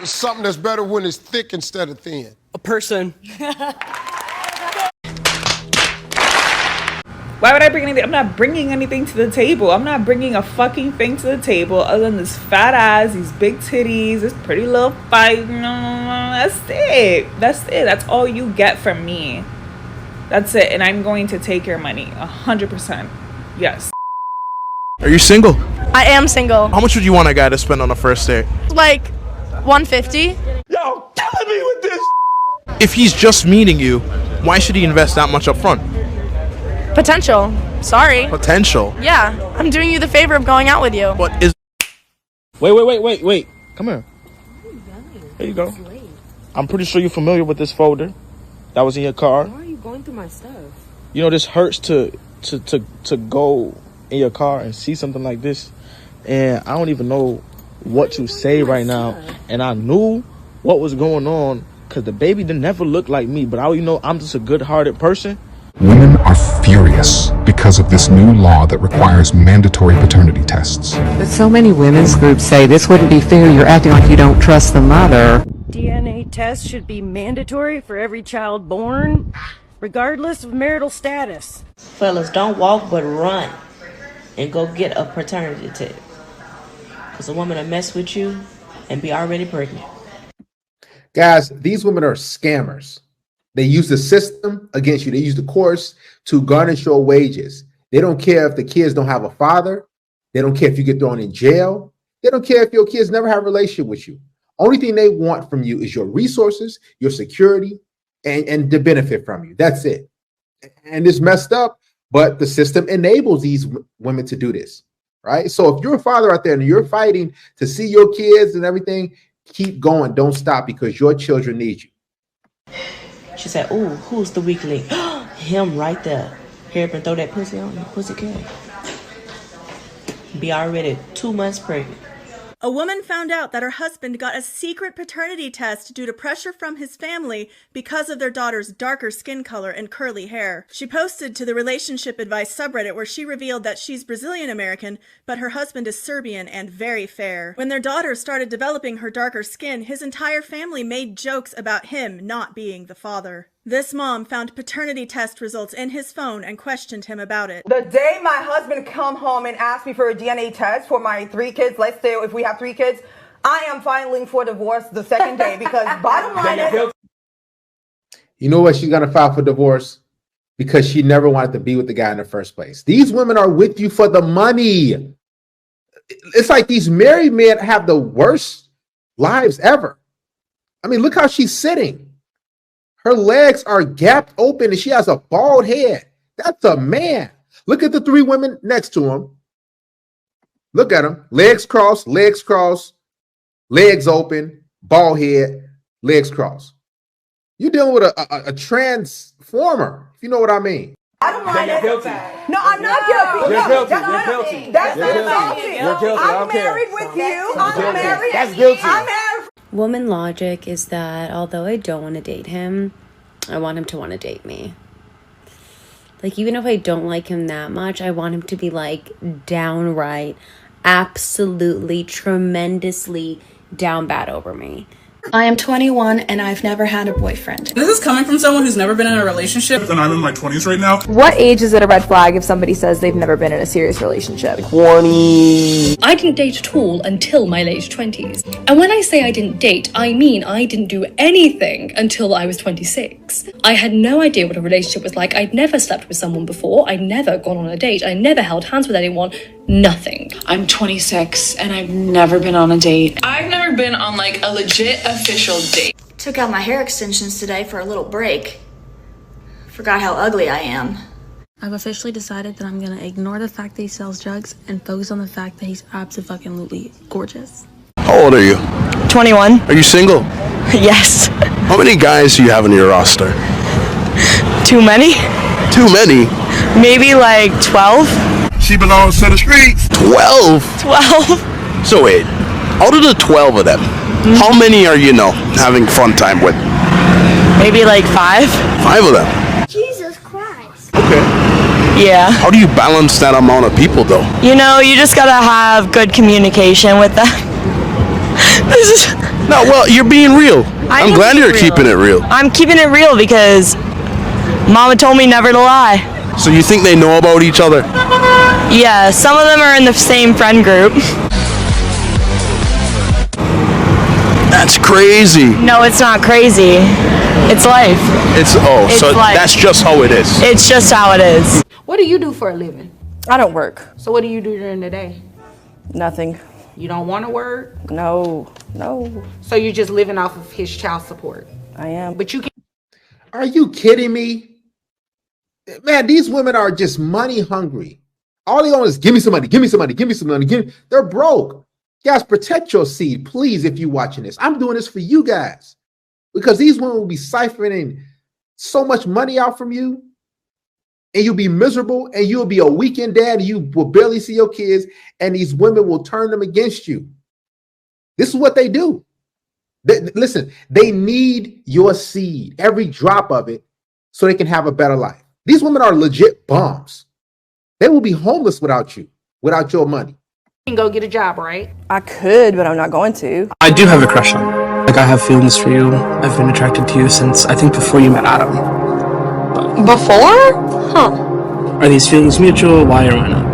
It's something that's better when it's thick instead of thin. A person. Why would I bring anything? I'm not bringing anything to the table. I'm not bringing a fucking thing to the table other than this fat ass, these big titties, this pretty little fight. That's it. That's it. That's all you get from me. That's it. And I'm going to take your money. 100%. Yes. Are you single? I am single. How much would you want a guy to spend on a first date? Like 150. Yo, killing me with this. If he's just meeting you, why should he invest that much up front? Potential. Sorry. Potential? Yeah, I'm doing you the favor of going out with you. But is... Wait. Come here. There you go. I'm pretty sure you're familiar with this folder that was in your car. Why are you going through my stuff? You know, this hurts to go in your car and see something like this. And I don't even know what to say right now. And I knew what was going on because the baby didn't never look like me. But I'm just a good-hearted person. Women are furious because of this new law that requires mandatory paternity tests. But so many women's groups say this wouldn't be fair. You're acting like you don't trust the mother. DNA tests should be mandatory for every child born, regardless of marital status. Fellas, don't walk but run and go get a paternity test. Because a woman will mess with you and be already pregnant. Guys, these women are scammers. They use the system against you. They use the courts to garnish your wages. They don't care if the kids don't have a father. They don't care if you get thrown in jail. They don't care if your kids never have a relationship with you. Only thing they want from you is your resources, your security, and to benefit from you. That's it. And it's messed up, but the system enables these women to do this, right? So if you're a father out there and you're fighting to see your kids and everything, keep going. Don't stop because your children need you. She said, ooh, who's the weak link? Him right there. Here, and throw that pussy on you. Pussy cat. Be already 2 months pregnant. A woman found out that her husband got a secret paternity test due to pressure from his family because of their daughter's darker skin color and curly hair. She posted to the relationship advice subreddit where she revealed that she's Brazilian American, but her husband is Serbian and very fair. When their daughter started developing her darker skin, his entire family made jokes about him not being the father. This mom found paternity test results in his phone and questioned him about it. The day my husband come home and asked me for a DNA test for my 3 kids, let's say if we have 3 kids, I am filing for divorce the second day because bottom line is... You know what she's going to file for divorce? Because she never wanted to be with the guy in the first place. These women are with you for the money. It's like these married men have the worst lives ever. I mean, look how she's sitting. Her legs are gapped open and she has a bald head. That's a man. Look at the 3 women next to him. Look at them. Legs crossed, legs open, bald head, legs crossed. You're dealing with a transformer, if you know what I mean. I don't mind it. No, I'm not guilty. You're guilty. That's You're guilty. That's You're not guilty. guilty. You're guilty. I I'm don't care. married with you. I'm married. That's guilty. I'm married. Woman logic is that although I don't want to date him, I want him to want to date me. Like, even if I don't like him that much, I want him to be, like, downright, absolutely, tremendously down bad over me. I am 21 and I've never had a boyfriend. This is coming from someone who's never been in a relationship. And I'm in my 20s right now. What age is it a red flag if somebody says they've never been in a serious relationship? 20. I didn't date at all until my late 20s. And when I say I didn't date, I mean I didn't do anything until I was 26. I had no idea what a relationship was like. I'd never slept with someone before. I'd never gone on a date. I never held hands with anyone. Nothing. I'm 26 and I've never been on a date. I've never been on like a legit official date. Took out my hair extensions today for a little break. Forgot how ugly I am. I've officially decided that I'm gonna ignore the fact that he sells drugs and focus on the fact that he's absolutely gorgeous. How old are you? 21. Are you single? Yes. How many guys do you have on your roster? Too many? Too many? Maybe like 12. She belongs to the streets. 12? 12. So wait, out of the 12 of them, how many are you having fun time with? Maybe like 5. 5 of them? Jesus Christ. Okay. Yeah. How do you balance that amount of people though? You know, you just gotta have good communication with them. This is... No, well, you're being real. I'm glad you're keeping it real. I'm keeping it real because Mama told me never to lie. So you think they know about each other? Yeah, some of them are in the same friend group. That's crazy. No, it's not crazy. It's life. It's life. That's just how it is. It's just how it is. What do you do for a living? I don't work. So what do you do during the day? Nothing. You don't want to work? No. So you're just living off of his child support? I am. But you can. Are you kidding me? Man, these women are just money hungry. All they want is give me some money, give me some money, give me some money. They're broke. Guys, protect your seed, please, if you're watching this. I'm doing this for you guys because these women will be siphoning so much money out from you and you'll be miserable and you'll be a weekend dad and you will barely see your kids and these women will turn them against you. This is what they do. Listen, they need your seed, every drop of it, so they can have a better life. These women are legit bums. They will be homeless without you, without your money. You can go get a job, right? I could, but I'm not going to. I do have a crush on you. Like, I have feelings for you. I've been attracted to you since, I think, before you met Adam. Before? Huh. Are these feelings mutual? Why or why not?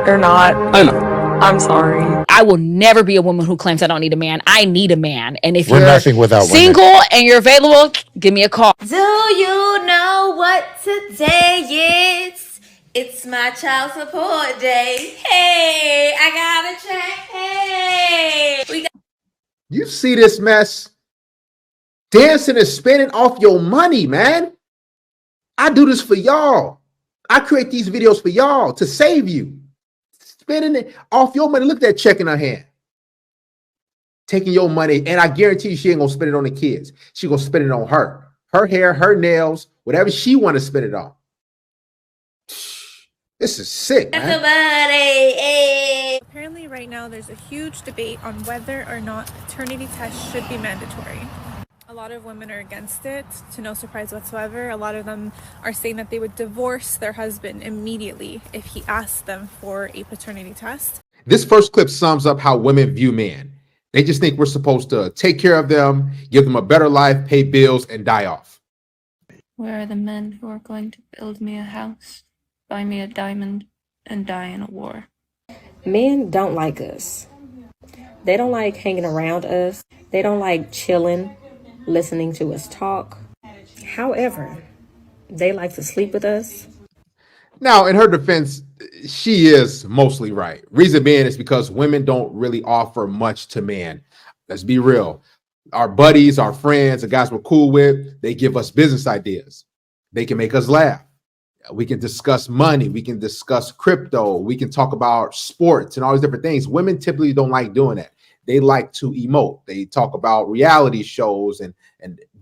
They're not. I know. I'm sorry. I will never be a woman who claims I don't need a man. I need a man. And if We're you're nothing without single women. and you're available, give me a call. Do you know what today is? It's my child support day. Hey, I got a check. Hey. You see this mess? Dancing and spending off your money, man. I do this for y'all. I create these videos for y'all to save you. Spending it off your money. Look at that check in her hand. Taking your money, and I guarantee you she ain't gonna spend it on the kids. She gonna spend it on her hair, her nails, whatever she want to spend it on. This is sick, man. Apparently right now there's a huge debate on whether or not paternity tests should be mandatory. A lot of women are against it, to no surprise whatsoever. A lot of them are saying that they would divorce their husband immediately if he asked them for a paternity test. This first clip sums up how women view men. They just think we're supposed to take care of them, give them a better life, pay bills, and die off. Where are the men who are going to build me a house, buy me a diamond, and die in a war? Men don't like us. They don't like hanging around us. They don't like chilling, listening to us talk. However, they like to sleep with us. Now, in her defense, she is mostly right. Reason being is because women don't really offer much to men. Let's be real. Our buddies, our friends, the guys we're cool with, they give us business ideas. They can make us laugh. We can discuss money. We can discuss crypto. We can talk about sports and all these different things. Women typically don't like doing that. They like to emote. They talk about reality shows and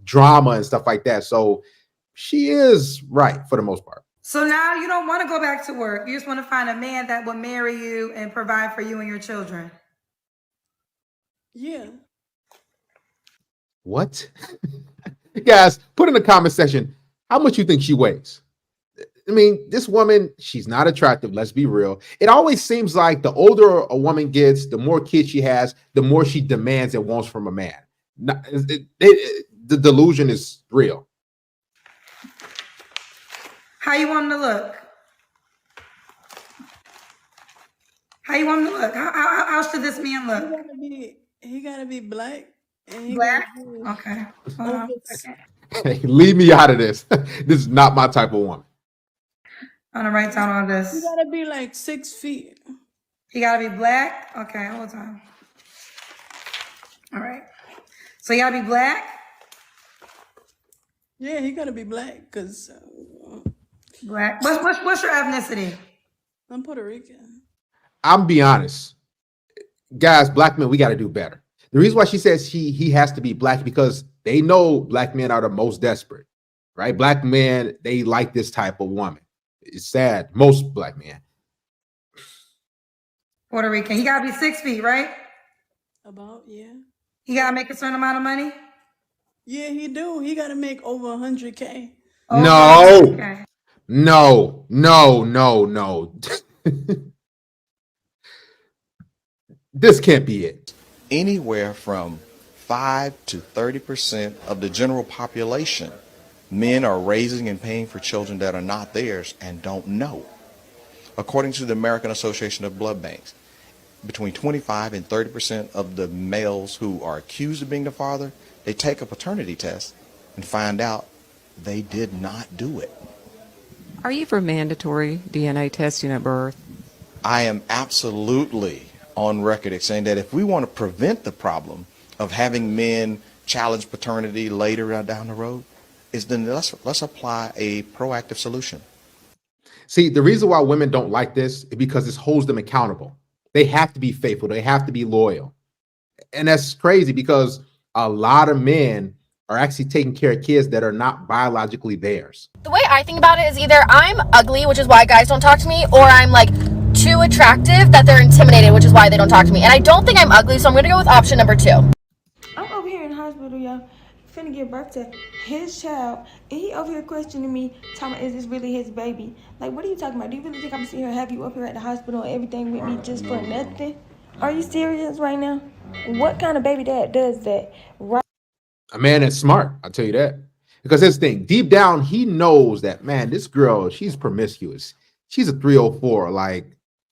drama and stuff like that. So she is right for the most part. So now you don't want to go back to work. You just want to find a man that will marry you and provide for you and your children. Yeah. What? Guys, put in the comment section how much you think she weighs. I mean, this woman, she's not attractive. Let's be real. It always seems like the older a woman gets, the more kids she has, the more she demands and wants from a man. The delusion is real. How you want him to look? How you want him to look? How should this man look? He gotta be black. And Black? Okay. Hold on a second. Hey, leave me out of this. This is not my type of woman. I'm gonna write down all this. He gotta be like 6 feet. He gotta be black? Okay, hold on. All right. So he gotta be black? Yeah, he gotta be black, cause Black. What's your ethnicity? I'm Puerto Rican. I'm be honest. Guys, black men, we got to do better. The reason why she says he has to be black because they know black men are the most desperate, right? Black men, they like this type of woman. It's sad. Most black men. Puerto Rican. He gotta be 6 feet, right? About, yeah. He gotta make a certain amount of money? Yeah, he do. He gotta make over 100K. No. Okay. No. This can't be it. Anywhere from 5 to 30% of the general population, men are raising and paying for children that are not theirs and don't know. According to the American Association of Blood Banks, between 25 and 30% of the males who are accused of being the father, they take a paternity test and find out they did not do it. Are you for mandatory DNA testing at birth? I am absolutely on record as saying that if we want to prevent the problem of having men challenge paternity later down the road, then let's apply a proactive solution. See, the reason why women don't like this is because this holds them accountable. They have to be faithful. They have to be loyal. And that's crazy because a lot of men are actually taking care of kids that are not biologically theirs. The way I think about it is either I'm ugly, which is why guys don't talk to me, or I'm like too attractive that they're intimidated, which is why they don't talk to me. And I don't think I'm ugly, so I'm gonna go with option number 2. I'm over here in the hospital, y'all, finna give birth to his child, and he over here questioning me, talking about, is this really his baby? Like, what are you talking about? Do you really think I'm sitting here have you up here at the hospital and everything with me just for nothing? Are you serious right now? What kind of baby dad does that? Right? A man that's smart, I'll tell you that. Because his thing, deep down, he knows that, man, this girl, she's promiscuous. She's a 304.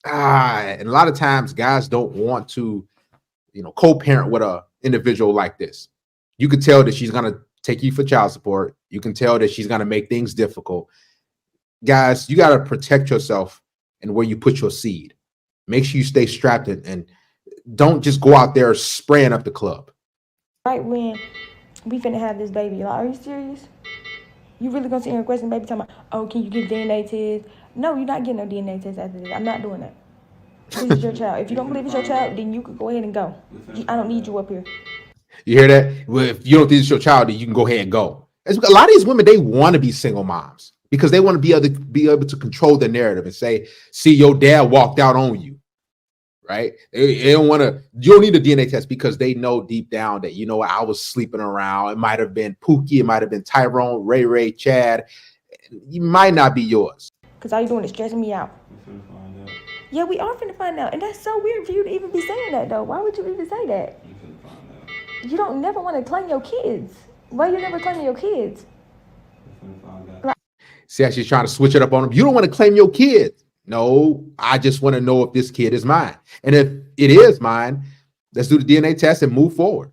And a lot of times guys don't want to, co-parent with a individual like this. You can tell that she's going to take you for child support. You can tell that she's going to make things difficult. Guys, you got to protect yourself and where you put your seed. Make sure you stay strapped and don't just go out there spraying up the club. Right when we finna have this baby, like, are you serious? You really gonna sit here and question the baby talking about, oh, can you get DNA test? No, you're not getting no DNA test after this. I'm not doing that. This is your child. If you don't believe it's your child, then you could go ahead and go. I don't need you up here. You hear that? Well, if you don't think it's your child, then you can go ahead and go. A lot of these women, they want to be single moms because they want to be able to control the narrative and say, see, your dad walked out on you, right? They don't want to, you don't need a DNA test because they know deep down that, I was sleeping around. It might have been Pookie. It might have been Tyrone, Ray, Chad. You might not be yours. Because all you're doing is stressing me out. Yeah, we are finna find out. And that's so weird for you to even be saying that, though. Why would you even say that? You don't never want to claim your kids. Why you never claiming your kids? See how she's trying to switch it up on them? You don't want to claim your kids. No, I just want to know if this kid is mine. And if it is mine, let's do the DNA test and move forward.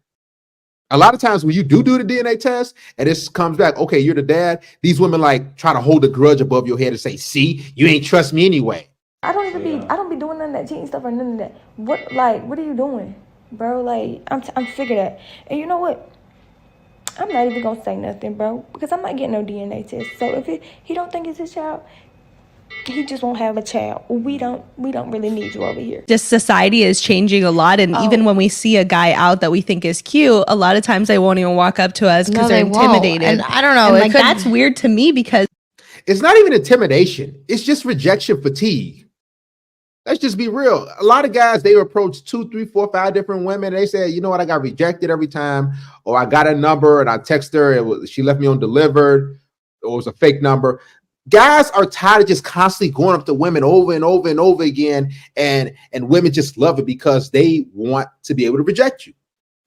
A lot of times when you do the DNA test and this comes back, okay, you're the dad, these women try to hold a grudge above your head and say, see, you ain't trust me anyway. I don't be doing none of that cheating stuff or none of that. What are you doing, bro? I'm sick of that. And you know what? I'm not even gonna say nothing, bro, because I'm not getting no DNA test. So if he don't think it's his child, he just won't have a child. We don't really need you over here. Just society is changing a lot, and even when we see a guy out that we think is cute, a lot of times they won't even walk up to us because they're intimidated. And I don't know, and that's weird to me because it's not even intimidation. It's just rejection fatigue. Let's just be real. A lot of guys, they approach 2, 3, 4, 5 different women. They say, you know what, I got rejected every time, or I got a number and I text her, she left me on delivered, or it was a fake number. Guys are tired of just constantly going up to women over and over and over again, and women just love it because they want to be able to reject you.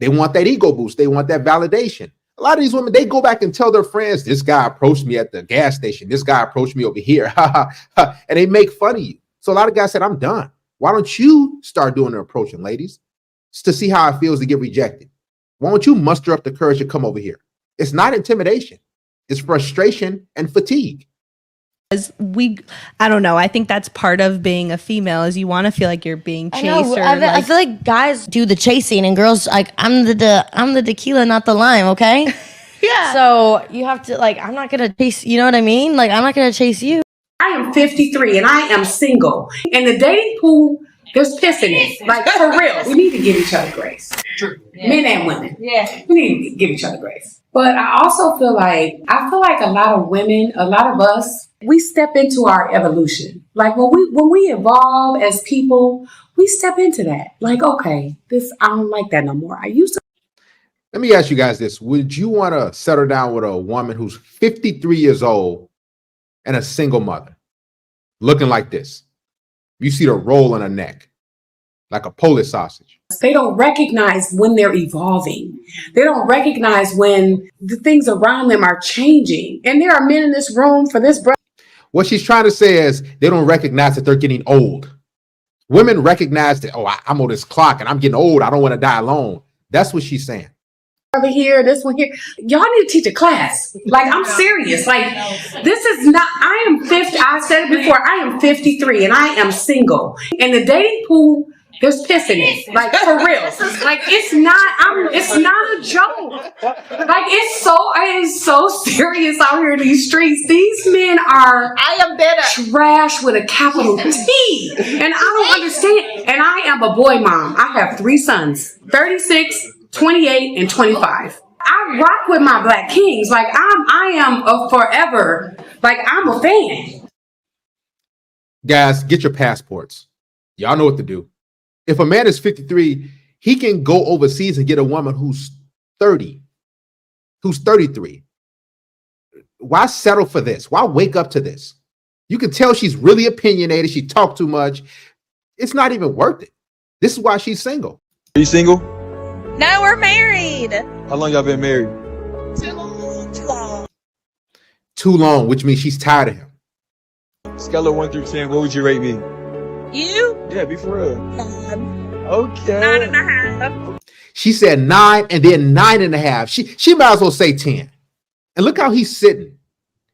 They want that ego boost. They want that validation. A lot of these women, they go back and tell their friends, this guy approached me at the gas station. This guy approached me over here. And they make fun of you. So a lot of guys said, I'm done. Why don't you start doing the approaching, ladies, to see how it feels to get rejected? Why don't you muster up the courage to come over here? It's not intimidation. It's frustration and fatigue. I don't know. I think that's part of being a female is you want to feel like you're being chased. I feel like guys do the chasing and girls I'm the tequila, not the lime. Okay. Yeah. So you have to I'm not gonna chase. You know what I mean? I'm not gonna chase you. I am 53 and I am single. And the dating pool, there's piss in it. For real. We need to give each other grace. True. Yeah. Men and women. Yeah. We need to give each other grace. But I also feel like a lot of women, a lot of us, we step into our evolution. When we evolve as people, we step into that. Okay, I don't like that no more. I used to. Let me ask you guys this. Would you want to settle down with a woman who's 53 years old and a single mother, looking like this? You see the roll on her neck. like a Polish sausage. They don't recognize when they're evolving. They don't recognize when the things around them are changing. And there are men in this room for this brother. What she's trying to say is they don't recognize that they're getting old. Women recognize that, oh, I'm on this clock and I'm getting old. I don't want to die alone. That's what she's saying. Here, this one here. Y'all need to teach a class. Like, I'm serious. Like, this is not, I am 50. I said it before, I am 53 and I am single. And the dating pool, there's piss in it. Like, for real. Like, it's not a joke. Like, it is so serious out here in these streets. These men are trash with a capital T. And I don't understand. And I am a boy mom. I have 3 sons, 36, 28, and 25. I rock with my black kings. Like, I am a forever. Like, I'm a fan. Guys, get your passports. Y'all know what to do. If a man is 53, he can go overseas and get a woman who's 30, who's 33. Why settle for this? Why wake up to this? You can tell she's really opinionated. She talks too much. It's not even worth it. This is why she's single. Are you single? No, we're married. How long y'all been married? Too long. Too long, which means she's tired of him. Scale of 1 through 10, what would you rate me? You? Yeah, be for real. 9. Okay. 9.5. She said 9 and then 9.5. She might as well say 10. And look how he's sitting.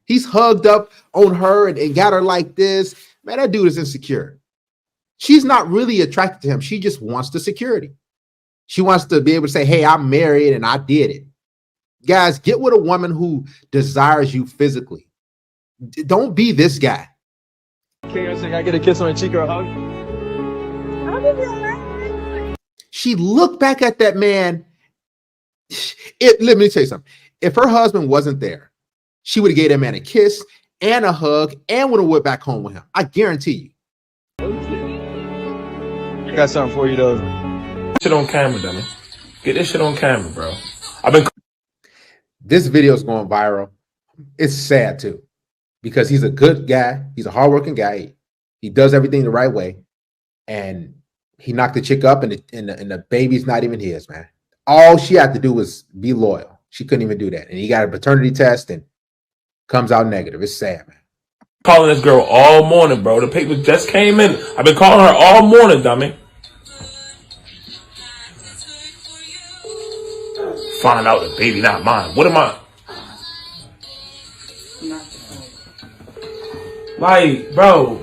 He's hugged up on her and got her like this. Man, that dude is insecure. She's not really attracted to him. She just wants the security. She wants to be able to say, hey, I'm married and I did it. Guys, get with a woman who desires you physically. Don't be this guy. Okay, you're saying I get a kiss on the cheek or a hug? She looked back at that man. Let me tell you something. If her husband wasn't there, she would have gave that man a kiss and a hug and would have went back home with him. I guarantee you. I got something for you though. Shit on camera, dummy. Get this shit on camera, bro. This video is going viral. It's sad too, because he's a good guy. He's a hardworking guy. He does everything the right way, and he knocked the chick up, and the baby's not even his, man. All she had to do was be loyal. She couldn't even do that, and he got a paternity test and comes out negative. It's sad, man. Calling this girl all morning, bro. The papers just came in. I've been calling her all morning, dummy. Find out the baby not mine. What am I? Like, bro.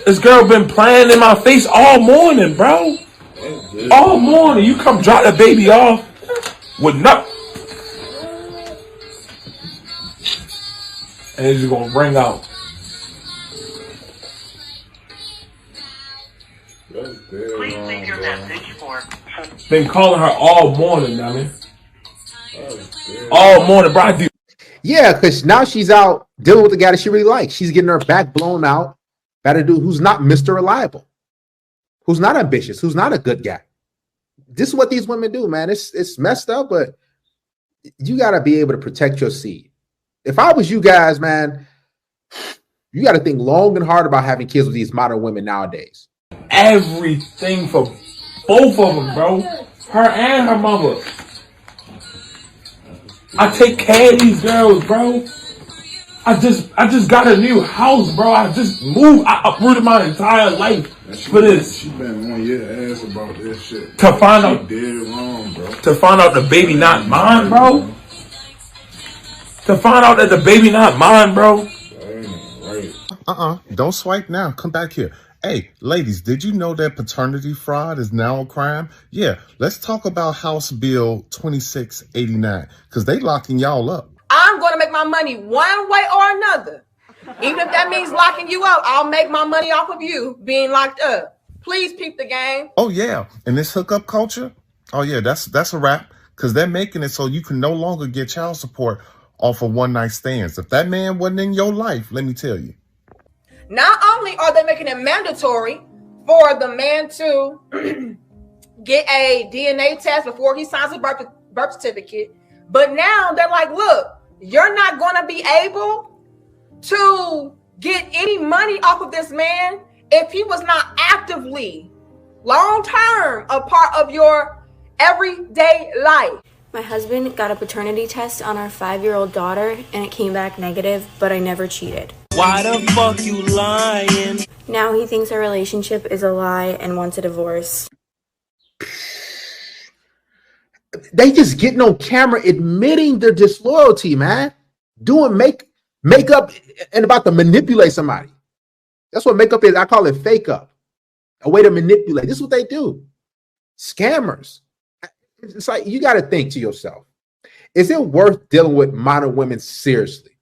This girl been playing in my face all morning, bro. All morning. You come drop the baby off with nothing. And it's just gonna bring out. Please leave your message for. Been calling her all morning, dummy. All morning, bro. Yeah, because now she's out dealing with the guy that she really likes. She's getting her back blown out by a dude who's not Mr. Reliable, who's not ambitious, who's not a good guy. This is what these women do, man. It's messed up, but you got to be able to protect your seed. If I was you guys, man, you got to think long and hard about having kids with these modern women nowadays. Everything for both of them, bro. Her and her mama. I take care of these girls, bro. I just got a new house, bro. I just moved. I uprooted my entire life for this. She been on your ass about this shit. To find out, dead wrong, bro. To find out the baby not mine, bro. To find out that the baby not mine, bro. Don't swipe now. Come back here. Hey, ladies, did you know that paternity fraud is now a crime? Yeah, let's talk about House Bill 2689, because they locking y'all up. I'm going to make my money one way or another. Even if that means locking you up, I'll make my money off of you being locked up. Please peep the game. Oh, yeah. And this hookup culture? Oh, yeah, that's a wrap, because they're making it so you can no longer get child support off of one-night stands. If that man wasn't in your life, let me tell you. Not only are they making it mandatory for the man to get a DNA test before he signs a birth certificate, but now they're like, look, you're not going to be able to get any money off of this man if he was not actively, long term, a part of your everyday life. My husband got a paternity test on our 5-year-old daughter and it came back negative, but I never cheated. Why the fuck you lying? Now he thinks our relationship is a lie and wants a divorce. They just getting on camera admitting their disloyalty, man. Doing makeup and about to manipulate somebody. That's what makeup is. I call it fake up. A way to manipulate. This is what they do. Scammers. It's like you got to think to yourself, is it worth dealing with modern women seriously?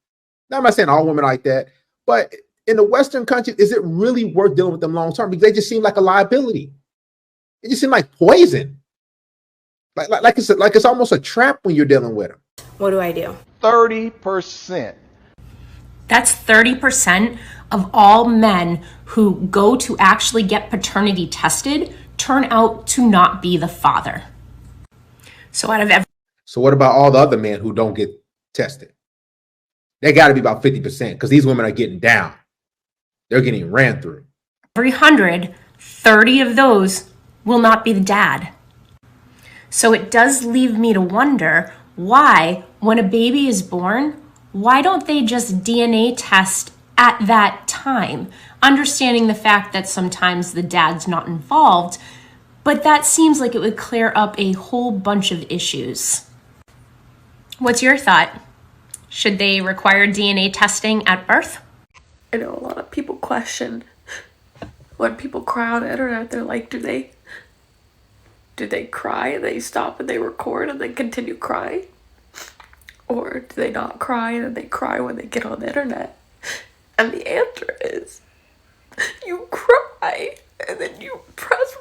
Now, I'm not saying all women like that, but in the Western countries, is it really worth dealing with them long term? Because they just seem like a liability. They just seem like poison. Like it's almost a trap when you're dealing with them. What do I do? 30%. That's 30% of all men who go to actually get paternity tested turn out to not be the father. So out of every... So what about all the other men who don't get tested? They got to be about 50% because these women are getting down. They're getting ran through. Every 100, 30 of those will not be the dad. So it does leave me to wonder why, when a baby is born, why don't they just DNA test at that time? Understanding the fact that sometimes the dad's not involved, but that seems like it would clear up a whole bunch of issues. What's your thought? Should they require DNA testing at birth? I know a lot of people question when people cry on the internet, they're like, do they cry and they stop and they record and then continue crying? Or do they not cry and then they cry when they get on the internet? And the answer is, you cry and then you press